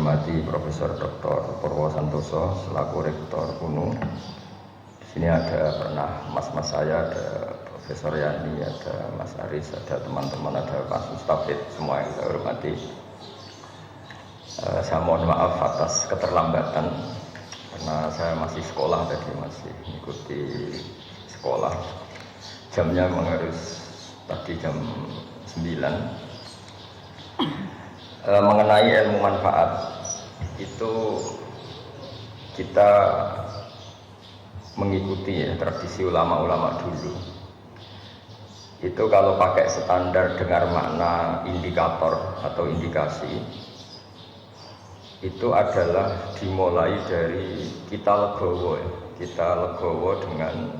hormati Profesor Dr. Purwo Santoso selaku Rektor UNU. Di sini ada pernah mas-mas saya, ada Profesor Yani, ada Mas Aris, ada teman-teman, ada Pak Mustafid, semua yang saya hormati. Saya mohon maaf atas keterlambatan karena saya masih sekolah tadi, masih mengikuti sekolah. Jamnya memang harus tadi jam 9. Mengenai ilmu manfaat itu kita mengikuti tradisi ulama-ulama dulu. Itu kalau pakai standar dengar makna indikator atau indikasi, itu adalah dimulai dari kita legowo dengan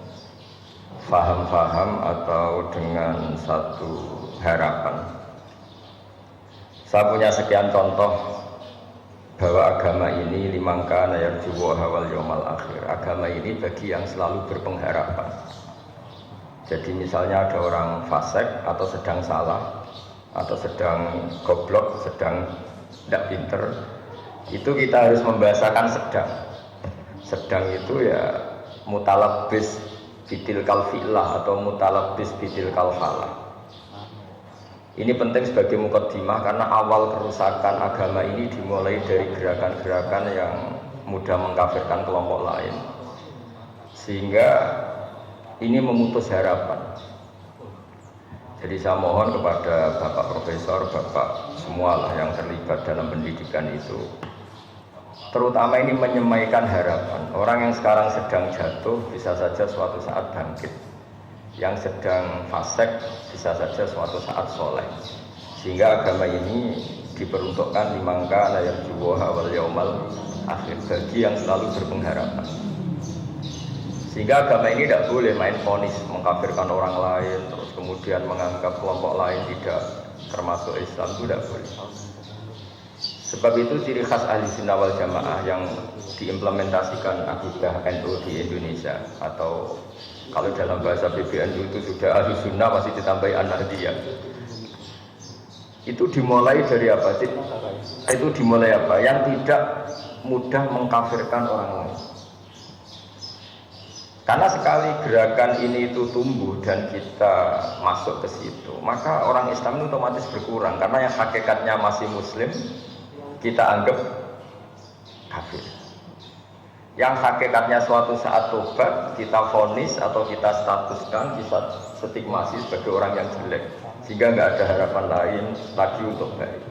faham-faham atau dengan satu harapan. Saya punya sekian contoh bahwa agama ini limangkana yarjuwa wal yaumal akhir. Agama ini bagi yang selalu berpengharapan. Jadi misalnya ada orang fasik atau sedang salah atau sedang goblok, sedang tidak pinter, itu kita harus membahasakan sedang. Sedang itu ya mutalabbis bitil kalfilah atau mutalabbis bitil kalfalah. Ini penting sebagai mukaddimah karena awal kerusakan agama ini dimulai dari gerakan-gerakan yang mudah mengkafirkan kelompok lain, sehingga ini memutus harapan. Jadi saya mohon kepada Bapak Profesor, Bapak semualah yang terlibat dalam pendidikan itu, terutama ini menyemaikan harapan. Orang yang sekarang sedang jatuh bisa saja suatu saat bangkit, yang sedang fasik bisa saja suatu saat soleh. Sehingga agama ini diperuntukkan limangka layar juwoha wal yaumal akhir, bagi yang selalu berpengharapan. Sehingga agama ini tidak boleh main vonis mengkafirkan orang lain, terus kemudian menganggap kelompok lain tidak termasuk Islam, itu tidak boleh. Sebab itu ciri khas ahli sunnah wal jamaah yang diimplementasikan akidah NU di Indonesia, atau kalau dalam bahasa PBNU itu sudah ahli sunnah masih ditambahi an-nahdiyah. Itu dimulai dari apa sih? Itu dimulai apa? Yang tidak mudah mengkafirkan orang lain. Karena sekali gerakan ini itu tumbuh dan kita masuk ke situ, maka orang Islam itu otomatis berkurang. Karena yang hakikatnya masih Muslim kita anggap kafir. Yang hakikatnya suatu saat tobat kita vonis atau kita statuskan, kita stigmasi sebagai orang yang jelek, sehingga nggak ada harapan lain lagi untuk baik.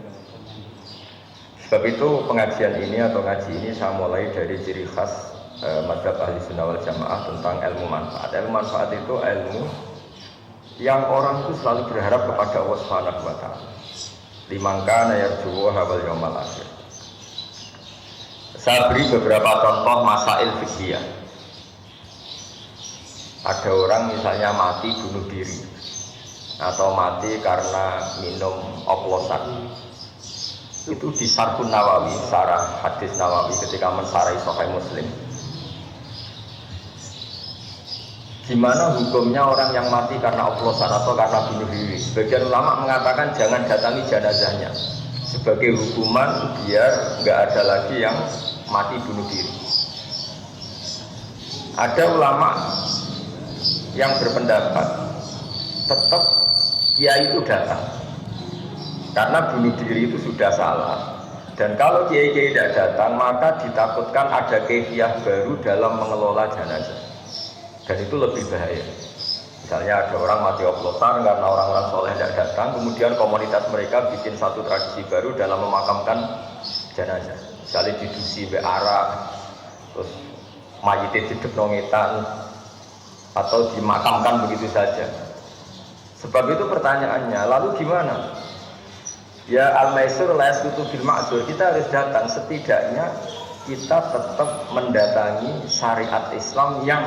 Sebab itu pengajian ini atau ngaji ini saya mulai dari ciri khas mazhab ahli sunnah wal jamaah tentang ilmu manfaat. Ilmu manfaat itu ilmu yang orang itu selalu berharap kepada Allah Subhanahu wa ta'ala. Limangkana yarjuwa wal yaumal akhir. Saya beri beberapa contoh masail fikih. Ada orang misalnya mati bunuh diri atau mati karena minum oplosan. Itu di Syarhun Nawawi, syarah hadis Nawawi ketika mensarai Sahih Muslim. Gimana hukumnya orang yang mati karena oplosan atau karena bunuh diri? Sebagian ulama mengatakan jangan datangi jenazahnya sebagai hukuman biar nggak ada lagi yang mati bunuh diri. Ada ulama yang berpendapat tetap kiai itu datang karena bunuh diri itu sudah salah, dan kalau kiai-kiai tidak datang maka ditakutkan ada kefiah baru dalam mengelola jenazah, dan itu lebih bahaya. Misalnya ada orang mati oplosan karena orang-orang soleh tidak datang, kemudian komunitas mereka bikin satu tradisi baru dalam memakamkan jenazah. Misalnya didusi arak, terus mayitnya didep nongetan, atau dimakamkan begitu saja. Sebab itu pertanyaannya, lalu gimana? Ya al-maisur la yasqutu bil ma'zur, kita harus datang, setidaknya kita tetap mendatangi syariat Islam yang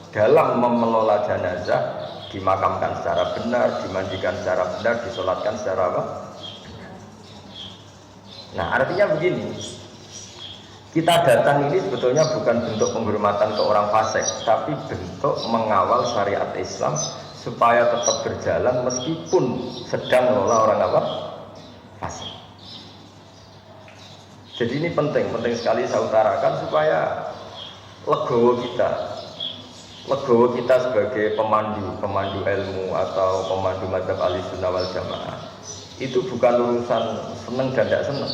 dalam mengelola jenazah dimakamkan secara benar, dimandikan secara benar, disolatkan secara apa? Nah, artinya begini, kita datang ini sebetulnya bukan bentuk penghormatan ke orang fasik, tapi bentuk mengawal syariat Islam supaya tetap berjalan meskipun sedang mengelola orang apa? Fasik. Jadi ini penting sekali saya utarakan supaya legowo kita sebagai pemandu ilmu atau pemandu mazhab Ahlussunnah wal Jamaah itu bukan urusan seneng dan tidak seneng,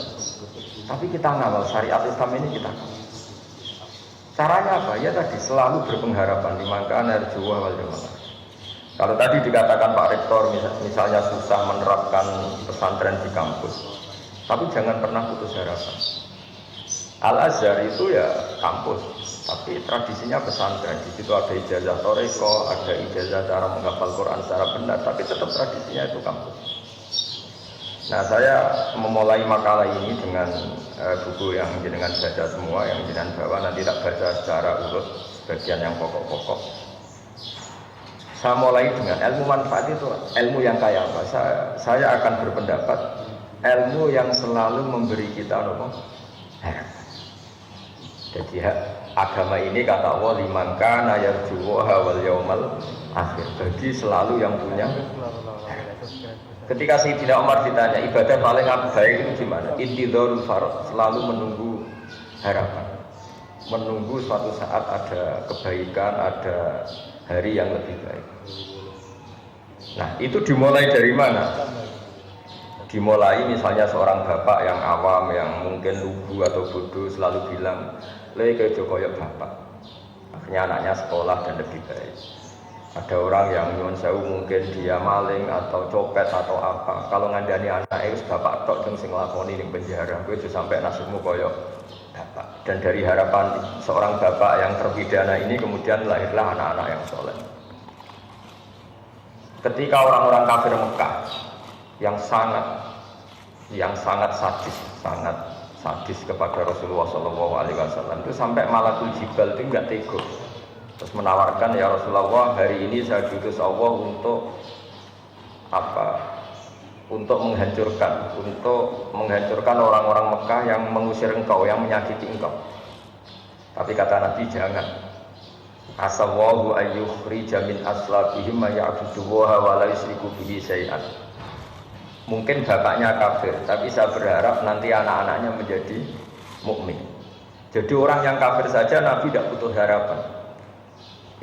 tapi kita ngawal syariat Islam ini kita ngawal. Caranya apa? Ya tadi selalu berpengharapan di mangkana arjuwa wal jamaah. Kalau tadi dikatakan Pak Rektor misalnya susah menerapkan pesantren di kampus, tapi jangan pernah putus harapan. Al-Azhar itu ya kampus, tapi tradisinya pesantren. Di situ ada ijazah toreko, ada ijazah cara menghafal Quran secara benar, tapi tetap tradisinya itu kampus. Nah, saya memulai makalah ini dengan buku yang jenengan baca semua, yang jenengan bawa, nanti tak baca secara urut bagian yang pokok-pokok. Saya mulai dengan ilmu manfaat itu, ilmu yang kaya apa? Saya akan berpendapat ilmu yang selalu memberi kita harapan. Jadi agama ini kata Allah liman kana yarjuha wal yaumal akhir, bagi selalu yang punya. Ketika Sayyidina Umar ditanya ibadah paling baik itu gimana? Intidharul farad, selalu menunggu harapan, menunggu suatu saat ada kebaikan, ada hari yang lebih baik. Nah, itu dimulai dari mana? Dimulai misalnya seorang bapak yang awam, yang mungkin lugu atau bodoh selalu bilang leke jokoyok bapak, akhirnya anaknya sekolah dan lebih baik. Ada orang yang nyuwun sewu mungkin dia maling atau copet atau apa, kalau ngandani anaknya bapak tok sing nglakoni ning penjara, kowe aja sampai nasibmu koyok bapak. Dan dari harapan seorang bapak yang terpidana ini kemudian lahirlah anak-anak yang soleh. Ketika orang-orang kafir Mekah yang sangat sadis kepada Rasulullah SAW itu sampai Malakul Jibal itu nggak tega, terus menawarkan, ya Rasulullah, hari ini saya diutus Allah untuk apa? Untuk menghancurkan orang-orang Mekah yang mengusir engkau, yang menyakiti engkau. Tapi kata Nabi, jangan. Asallahu ayyukhrija min aslabihim ma ya'budullaha wa la yusyriku bihi syai'an. Mungkin bapaknya kafir, tapi saya berharap nanti anak-anaknya menjadi mukmin. Jadi orang yang kafir saja Nabi tidak butuh harapan.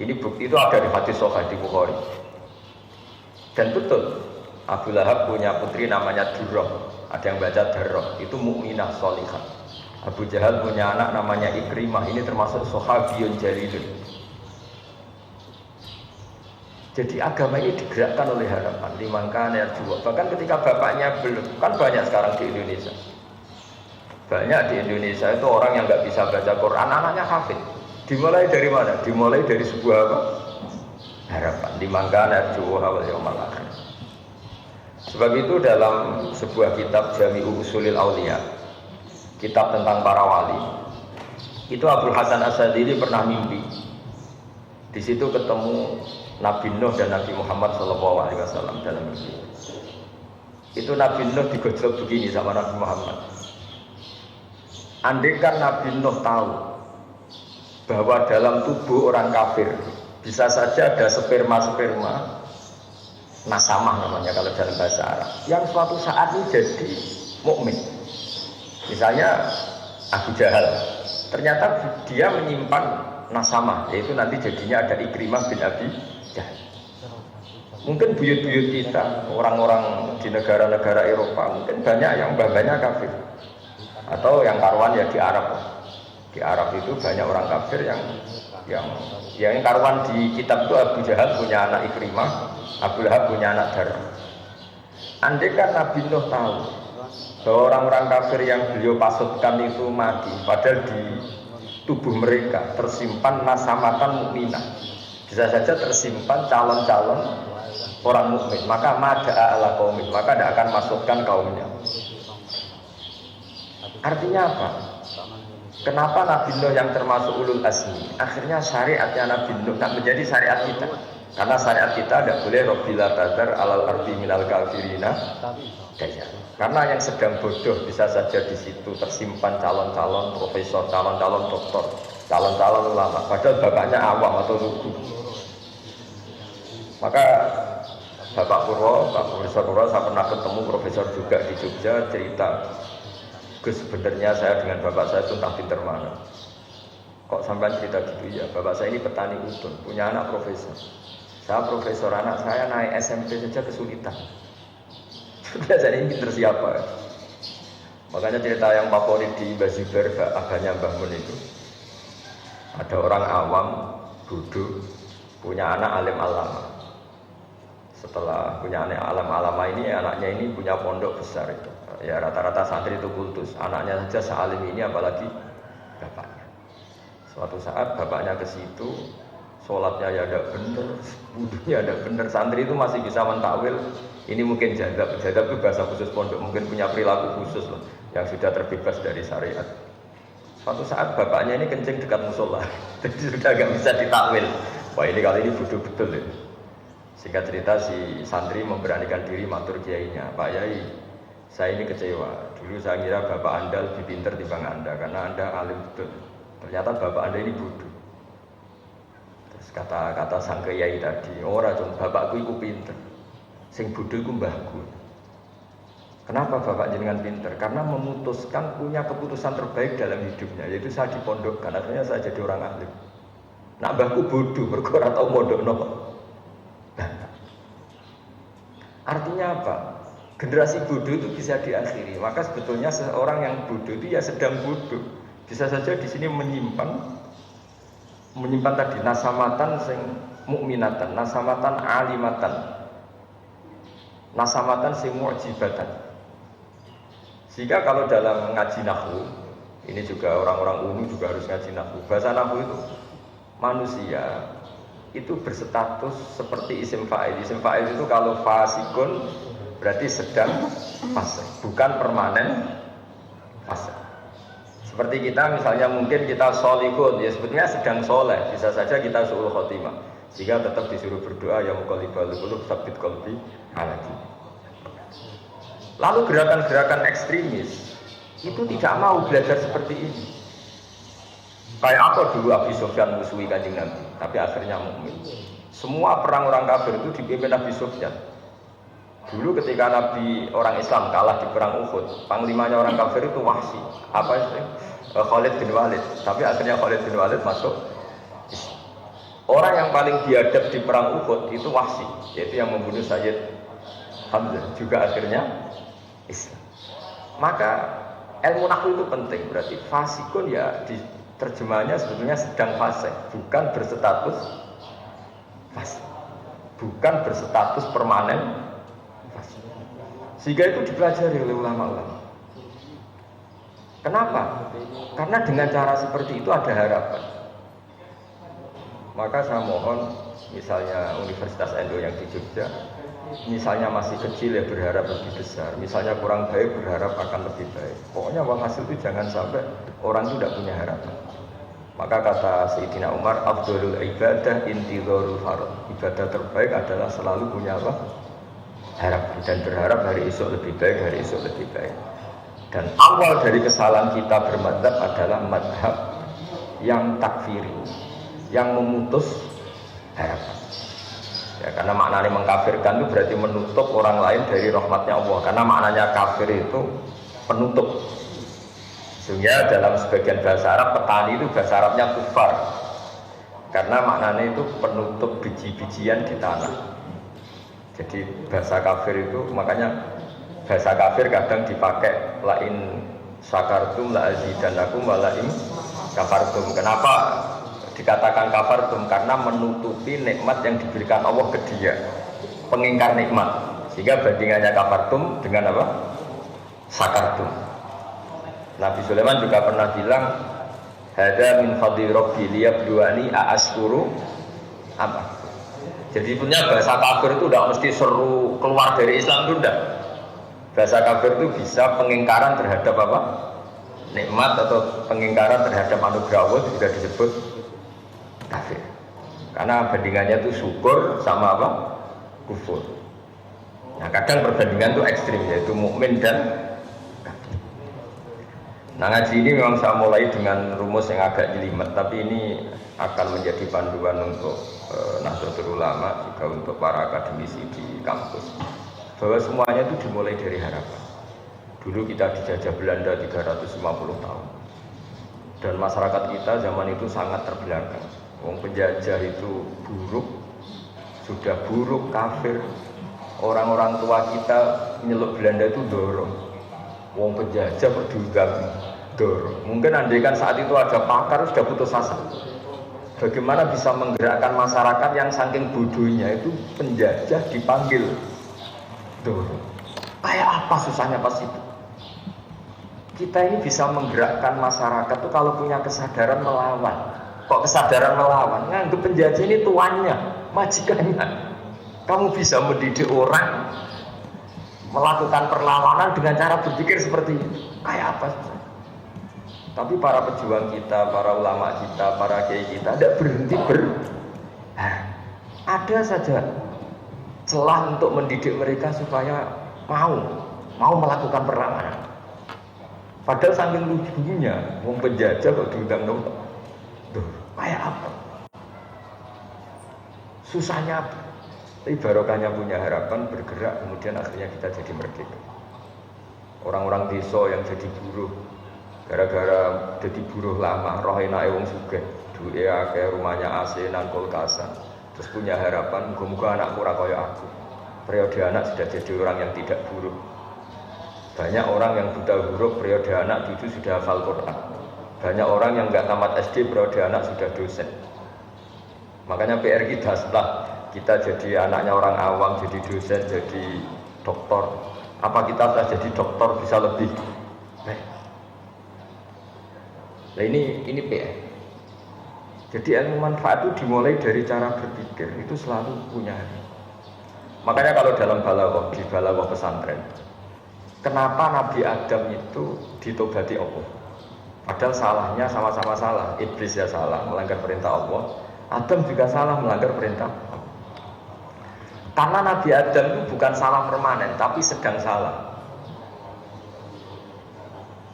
Ini bukti itu ada di hadis sahih di Bukhari. Dan betul, Abu Lahab punya putri namanya Durrah, ada yang baca Darrah, itu mukminah sholihah. Abu Jahal punya anak namanya Ikrimah, ini termasuk sahabiyun jalilun. Jadi agama ini digerakkan oleh harapan, dimangkan ya juga. Bahkan ketika bapaknya belum, kan banyak sekarang di Indonesia. Banyak di Indonesia itu orang yang nggak bisa baca Quran, anaknya hafid. Dimulai dari mana? Dimulai dari sebuah apa? Harapan, dimangkan ya juga wal yaumal akhir. Sebab itu dalam sebuah kitab Jami'u Ushulil Auliya, kitab tentang para wali, itu Abdul Hasan As-Sadili pernah mimpi. Di situ ketemu Nabi Nuh dan Nabi Muhammad SAW dalam mimpi. Itu Nabi Nuh digojlok begini sama Nabi Muhammad. Andaikan Nabi Nuh tahu bahwa dalam tubuh orang kafir bisa saja ada sperma nasamah namanya kalau dalam bahasa Arab, yang suatu saat ini jadi mukmin. Misalnya Abu Jahal, ternyata dia menyimpan nasamah, yaitu nanti jadinya ada Ikrimah bin Abi Jahal. Mungkin buyut-buyut kita, orang-orang di negara-negara Eropa, mungkin banyak yang mbah-mbahnya kafir, atau yang karuan ya di Arab. Di Arab itu banyak orang kafir yang karuan di kitab itu Abu Jahal punya anak Ikrimah, Abu Lahab punya anak Darrah. Andai kan Nabi Nuh tahu bahwa orang-orang kafir yang beliau pasutkan itu mati, padahal di tubuh mereka tersimpan nasamatan mukminah, bisa saja tersimpan calon-calon orang mukmin, maka mada'a ala qaumih, maka tidak akan masukkan kaumnya. Artinya apa? Kenapa Nabi Nuh yang termasuk ulul azmi akhirnya syariatnya Nabi Nuh tak menjadi syariat kita? Karena syariat kita tidak boleh Rabbila tadar alal ardi minal kafirina daya. Karena yang sedang bodoh bisa saja di situ tersimpan calon-calon profesor, calon-calon doktor, calon-calon ulama, padahal bapaknya awam atau lugu. Maka Bapak Purwo, Pak Profesor Purwo, saya pernah ketemu profesor juga di Jogja, cerita Gus, sebenarnya saya dengan bapak saya itu entah pinter mana. Kok sampai cerita gitu ya? Bapak saya ini petani udon, punya anak profesor. Saya profesor, anak saya naik SMP saja kesulitan. Biasanya ini pinter siapa? Makanya cerita yang favorit di Bazibar, abahnya Mbah Mun itu, ada orang awam, bodoh, punya anak alim alama. Setelah punya anak alim alama ini, anaknya ini punya pondok besar itu. Ya rata-rata santri itu kultus. Anaknya saja sealim ini, apalagi bapaknya. Suatu saat bapaknya ke situ, sholatnya ya ada bener, wudunya ada bener. Santri itu masih bisa mentakwil. Ini mungkin jadab itu bahasa khusus pondok, mungkin punya perilaku khusus loh, yang sudah terbebas dari syariat. Suatu saat bapaknya ini kencing dekat musola, jadi sudah agak bisa ditakwil. Wah ini kali ini bodoh betul ya. Singkat cerita si santri memberanikan diri matur kiainya, Pak Yai, saya ini kecewa. Dulu saya kira bapak anda lebih pintar dibanding anda, karena anda alim betul. Ternyata bapak anda ini bodoh. Terus kata sang kiai tadi, ora cung bapakku itu pintar, sing bodoh itu mbahku. Kenapa bapak jenengan pintar? Karena memutuskan punya keputusan terbaik dalam hidupnya, yaitu saya dipondokkan. Akhirnya saya jadi orang alim. Nak mbahku bodoh, berkora tahu mondok nopo. Artinya apa? Generasi bodoh itu bisa diakhiri. Maka sebetulnya seorang yang bodoh itu ya sedang bodoh. Bisa saja di sini menyimpan tadi nasamatan sing mukminatan, nasamatan alimatan, nasamatan sing mu'jibatan. Sehingga kalau dalam ngaji nahwu, ini juga orang-orang umum juga harus ngaji nahwu. Bahasa nahwu itu manusia itu berstatus seperti isim fa'il. Isim fa'il itu kalau fasikun berarti sedang fase, bukan permanen fase. Seperti kita misalnya mungkin kita sholikun, ya sebetulnya sedang soleh, bisa saja kita su'ul khotimah, sehingga tetap disuruh berdoa ya muqallibal qulub tsabbit qalbi ala dinik. Lalu gerakan-gerakan ekstremis itu tidak mau belajar seperti ini. Kayak apa dulu Abi Sufyan musuhi Kanjeng Nabi, tapi akhirnya mukmin. Semua perang orang kafir itu dipimpin Abi Sufyan. Dulu ketika Nabi orang Islam kalah di perang Uhud, panglimanya orang kafir itu Wahsy, Khalid bin Walid. Tapi akhirnya Khalid bin Walid masuk Islam. Orang yang paling biadab di perang Uhud itu Wahsy, yaitu yang membunuh Sayyid Hamzah, juga akhirnya Islam. Maka ilmu nahwu itu penting, berarti fasikun ya terjemahannya sebetulnya sedang fase, bukan berstatus fase, bukan berstatus permanen fase. Sehingga itu dipelajari oleh ulama-ulama. Kenapa? Karena dengan cara seperti itu ada harapan. Maka saya mohon, misalnya Universitas NU yang di Jogja, misalnya masih kecil ya berharap lebih besar, misalnya kurang baik berharap akan lebih baik. Pokoknya walhasil itu jangan sampai orang itu tidak punya harapan. Maka kata Sayyidina Umar, afdhalul ibadah intidharul farad. Ibadah terbaik adalah selalu punya apa? Harapan, dan berharap hari esok lebih baik, hari esok lebih baik. Dan awal dari kesalahan kita bermadzhab adalah madhab yang takfiri, yang memutus harapan. Ya, karena maknanya mengkafirkan itu berarti menutup orang lain dari rahmatnya Allah. Karena maknanya kafir itu penutup. Sehingga dalam sebagian bahasa Arab, petani itu bahasa Arabnya kufar. Karena maknanya itu penutup biji-bijian di tanah. Jadi bahasa kafir itu, makanya bahasa kafir kadang dipakai lain syakartum la azidanakum wa lain kafartum. Kenapa dikatakan kafartum? Karena menutupi nikmat yang diberikan Allah ke dia, pengingkar nikmat. Sehingga bandingannya kafartum dengan apa? Syakartum. Nabi Sulaiman juga pernah bilang, hada min fadli rabbi liyabluwani a'askuru apa. Jadi punya bahasa kafir itu tidak mesti seru keluar dari Islam itu tidak. Bahasa kafir itu bisa pengingkaran terhadap apa? Nikmat atau pengingkaran terhadap anugerah Allah juga disebut kafir. Karena bandingannya itu syukur sama apa? Kufur. Nah kadang perbandingan itu ekstrim, yaitu mukmin dan kafir. Nah ngaji ini memang saya mulai dengan rumus yang agak jelimet, tapi ini akan menjadi panduan untuk Nahdlatul Ulama, juga untuk para akademisi di kampus, bahwa semuanya itu dimulai dari harapan. Dulu kita dijajah Belanda 350 tahun. Dan masyarakat kita zaman itu sangat terbelakang. Wong penjajah itu buruk, sudah buruk, kafir. Orang-orang tua kita nyeluk Belanda itu dorong. Wong penjajah berdugang dorong. Mungkin andaikan saat itu ada pakar sudah putus asa. Bagaimana bisa menggerakkan masyarakat yang saking bodohnya itu penjajah dipanggil dorong. Kayak apa susahnya pas itu? Kita ini bisa menggerakkan masyarakat tuh kalau punya kesadaran melawan. Kok kesadaran melawan? Nganggep penjajah ini tuannya, majikannya. Kamu bisa mendidik orang melakukan perlawanan dengan cara berpikir seperti itu. Kayak apa? Tapi para pejuang kita, para ulama kita, para kiai kita tidak berhenti ada saja celah untuk mendidik mereka supaya mau melakukan perlawanan. Padahal saking lucunya, wong penjajah kok diundang dong. Duh, kayak apa? Susahnya apa? Tapi barokahnya punya harapan bergerak, kemudian akhirnya kita jadi merdeka. Orang-orang desa yang jadi buruh, gara-gara jadi buruh lama, roh enake wong sugih, duwe akeh, rumahnya AC nan kulkasan. Terus punya harapan, muga-muga anakku ora kaya aku. Periode anak sudah jadi orang yang tidak buruh. Banyak orang yang buta huruf periode anak cucu sudah hafal Quran. Banyak orang yang nggak tamat SD periode anak sudah dosen. Makanya PR kita setelah kita jadi anaknya orang awam, jadi dosen, jadi doktor. Apa kita setelah jadi doktor bisa lebih baik? Nah ini PR. Jadi ilmu manfaat itu dimulai dari cara berpikir, itu selalu punya. Makanya kalau dalam balaghah, di balaghah pesantren, kenapa Nabi Adam itu ditobati Allah? Padahal salahnya sama-sama salah. Iblis ya salah, melanggar perintah Allah. Adam juga salah, melanggar perintah Allah. Karena Nabi Adam itu bukan salah permanen, tapi sedang salah.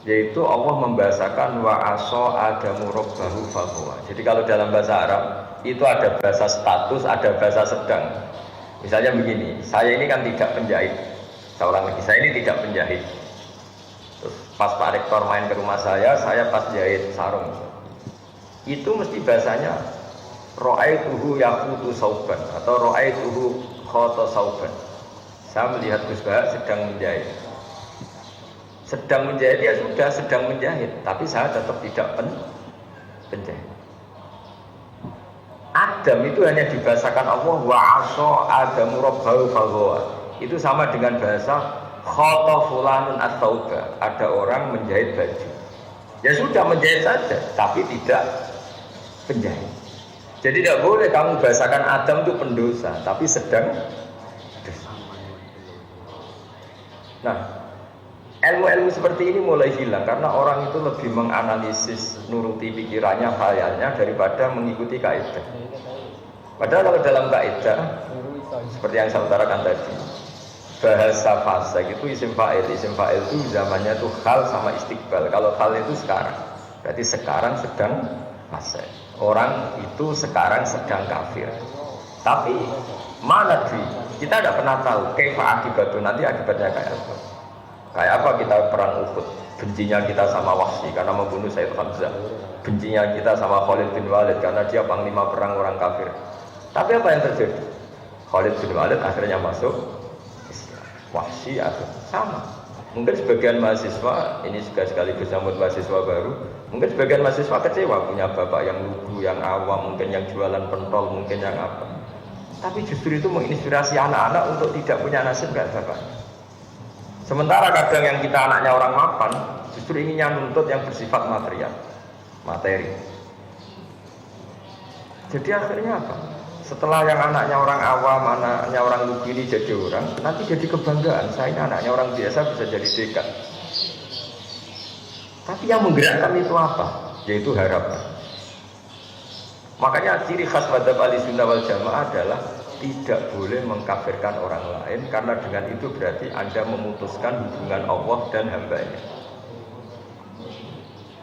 Yaitu Allah membahasakan wa aso adamu rabbahu fahuwa. Jadi kalau dalam bahasa Arab itu ada bahasa status, ada bahasa sedang. Misalnya begini, saya ini kan tidak penjahit. Seorang lagi, saya ini tidak penjahit. Terus pas Pak Rektor main ke rumah saya pas jahit sarung. Itu mesti bahasanya ra'aituhu yaqutu sauban atau ra'aituhu khata sauban. Saya melihat Gus Bahak sedang menjahit. Sedang menjahit ya sudah sedang menjahit, tapi saya tetap tidak penjahit. Adam itu hanya dibahasakan Allah wa aso adamu rabbahu fahuwa. Itu sama dengan bahasa khata fulanun at-tauba. Ada orang menjahit baju. Ya sudah menjahit saja, tapi tidak penjahit. Jadi tidak boleh kamu bahasakan Adam itu pendosa, tapi sedang dosa. Nah, ilmu-ilmu seperti ini mulai hilang karena orang itu lebih menganalisis, nuruti pikirannya, khayalnya daripada mengikuti kaidah. Padahal kalau dalam kaidah seperti yang saya utarakan tadi, bahasa fasik itu isim fa'il itu zamannya itu hal sama istiqbal. Kalau hal itu sekarang, berarti sekarang sedang fasik. Orang itu sekarang sedang kafir. Tapi mana sih? Kita tidak pernah tahu kaifa akibatnya, nanti akibatnya kayak apa. Kayak apa kita perang Uhud, bencinya kita sama Wahsy karena membunuh Sayyid Hamzah, bencinya kita sama Khalid bin Walid karena dia panglima perang orang kafir. Tapi apa yang terjadi? Khalid bin Walid akhirnya masuk Islam. Wahsy atau sama. Mungkin sebagian mahasiswa, ini juga sekaligus sambut mahasiswa baru, mungkin sebagian mahasiswa kecewa punya bapak yang lugu, yang awam, mungkin yang jualan pentol, mungkin yang apa. Tapi justru itu menginspirasi anak-anak untuk tidak punya nasib kayak bapaknya. Sementara kadang yang kita anaknya orang mapan, justru inginnya nuntut yang bersifat materi. Jadi akhirnya apa? Setelah yang anaknya orang awam, anaknya orang lugu ini jadi orang, nanti jadi kebanggaan. Saya ini anaknya orang biasa bisa jadi dekan. Tapi yang menggerakkan itu apa? Yaitu harapan. Makanya ciri khas madzhab Ahlussunnah wal Jamaah adalah tidak boleh mengkafirkan orang lain, karena dengan itu berarti Anda memutuskan hubungan Allah dan hambanya.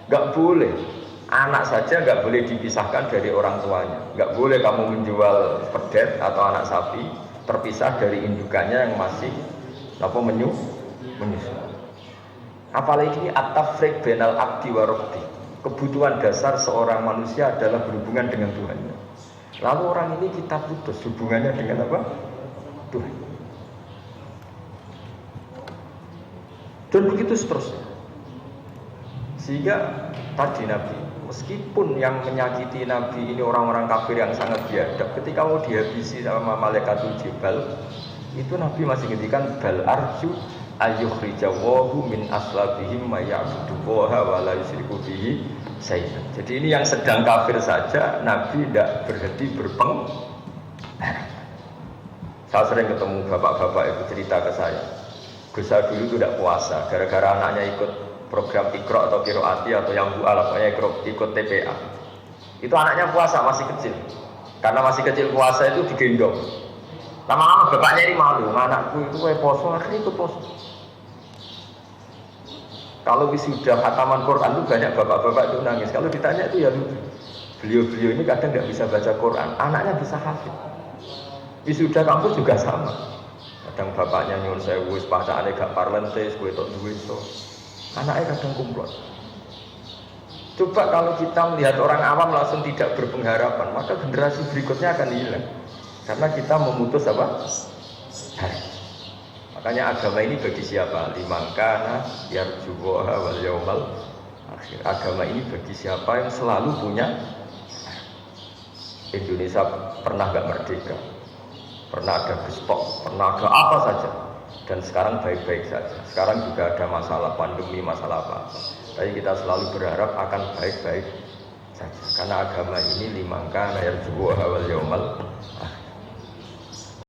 Gak boleh. Anak saja nggak boleh dipisahkan dari orang tuanya. Nggak boleh kamu menjual pedet atau anak sapi terpisah dari indukannya yang masih menyusu. Apalagi ini at-tafriq bainal abdi wa rabbi. Kebutuhan dasar seorang manusia adalah berhubungan dengan Tuhannya. Lalu orang ini kita putus hubungannya dengan apa? Tuhan. Dan begitu seterusnya. Sehingga tadi Nabi, meskipun yang menyakiti Nabi ini orang-orang kafir yang sangat biadab, ketika mau dihabisi sama malaikatul jibal, itu Nabi masih ngendikan bal arju ayyukhrijawahu min aslabihim may ya'budullaha wa la yusyriku bihi syai'an. Jadi ini yang sedang kafir saja Nabi tidak berhenti berpengharap. Saya sering ketemu bapak-bapak itu cerita ke saya. Gus dulu itu tidak puasa gara-gara anaknya ikut program Iqra atau Qiraati atau yang bu'al, pokoknya ikut TPA. Itu anaknya puasa masih kecil. Karena masih kecil puasa itu digendong. Lama-lama bapaknya ini malu, anakku itu poso, akhirnya ikut poso. Kalau wisuda khataman Quran itu banyak bapak-bapak itu nangis. Kalau ditanya itu ya lucu. Beliau-beliau ini kadang nggak bisa baca Quran, anaknya bisa hafid. Wisuda kampus juga sama. Kadang bapaknya nyuruh saya wis pacaane gak parlentes, kowe tok duwe iso. Anaknya kadang kumplot. Coba kalau kita melihat orang awam langsung tidak berpengharapan, maka generasi berikutnya akan hilang. Karena kita memutus apa? Makanya agama ini bagi siapa? Limangkana yarjuwaha wal yaumal akhir. Agama ini bagi siapa yang selalu punya. Indonesia pernah gak merdeka, pernah ada gestok, pernah ada apa saja, dan sekarang baik-baik saja. Sekarang juga ada masalah pandemi, masalah apa. Tapi kita selalu berharap akan baik-baik saja. Karena agama ini limangkana yarjuwaha wal yaumal akhir.